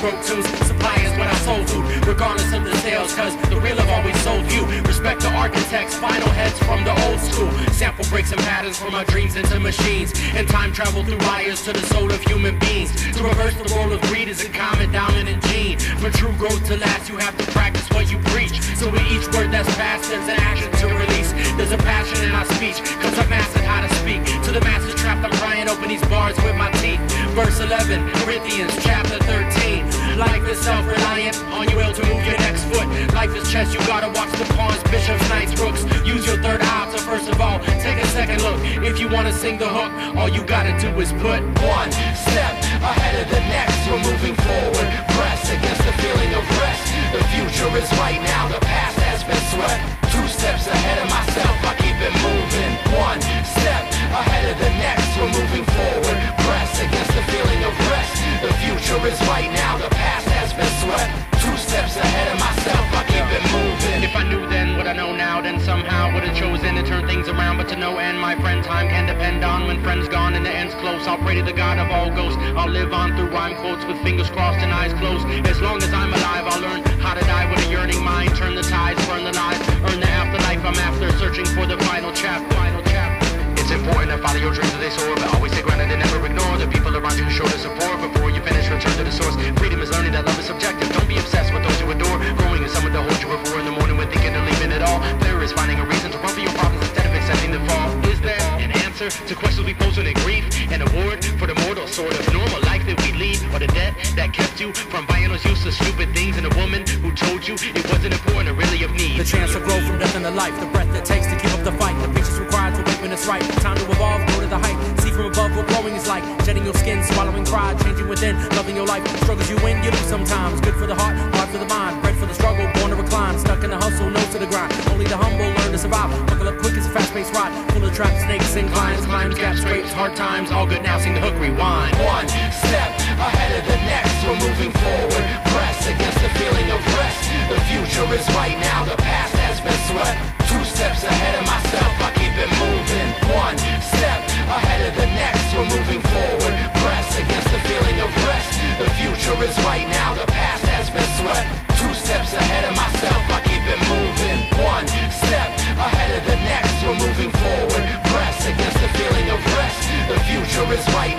wrote tunes, supply is what I sold to, regardless of the sales, cause the real have always sold you. Respect the architects, final heads from the old school. Sample breaks and patterns from our dreams into machines, and time travel through wires to the soul of human beings. To reverse the role of greed is a common dominant gene. For true growth to last, you have to practice what you preach. So with each word that's passed, there's an action to release. There's a passion in our speech, cause I mastered how to speak. To the masses trapped, I'm prying open these bars with my teeth. Verse 11, Corinthians chapter 13. Life is self-reliant, on your will to move your next foot. Life is chess, you gotta watch the pawns, bishops, knights, rooks. Use your third eye to first of all take a second look. If you wanna sing the hook, all you gotta do is put one step ahead of the next. We're moving forward, press against the feeling of rest. The future is right now, the past has been swept. 2 steps ahead of myself, I keep it moving. 1 step ahead of the next. We're moving forward, press against the feeling of rest. The future is right now, the past has been swept. 2 steps ahead of myself, I keep it moving. If I knew then what I know now, then somehow would have chosen to turn things around. But to no end, my friend, time can depend on. When friends gone and the end's close, I'll pray to the God of all ghosts. I'll live on through rhyme quotes with fingers crossed and eyes closed. As long as I'm alive, I'll learn how to die with a yearning mind. Turn the tides, burn the lies, earn the afterlife I'm after. Searching for the final chapter. It's important to follow your dreams as they soar, but always take granted and never ignore the people around you who show the support. Before you finish, return to the source. Freedom is learning that love is subjective. Don't be obsessed with those you adore. Growing is someone to hold you before in the morning when thinking of leaving it all. There is finding a reason to run for your problems instead of accepting the fall. Is there an answer to questions we pose in grief? An award for the mortal sort of normal life that we lead, or the debt that kept you from buying those useless stupid things, and a woman who told you it wasn't important or really of need. The chance to grow from death into life, the breath it takes to keep up the fight, the patience required to wait when it's right. Time to evolve, go to the height, see from above what growing is like. Shedding your skin, swallowing pride, changing within, loving your life. Struggles you win, you lose sometimes. Good for the heart, hard for the mind. Bred for the struggle, born to recline. Stuck in the hustle, no to the grind. Only the humble learn to survive. Buckle up quick, it's a fast-paced ride. Full of traps, snakes, and climbs, gaps, scrapes, hard times. All good now, sing the hook, rewind. 1 step ahead of the next. We're moving forward, press against the feeling of rest. The future is right now, the past has been swept. 2 steps ahead of myself, I keep it moving. 1 step ahead of the next. We're moving forward, press against the feeling of rest. The future is right now, the past has been swept. 2 steps ahead of myself, I keep it moving. 1 step ahead of the next. We're moving forward, press against the feeling of rest. The future is right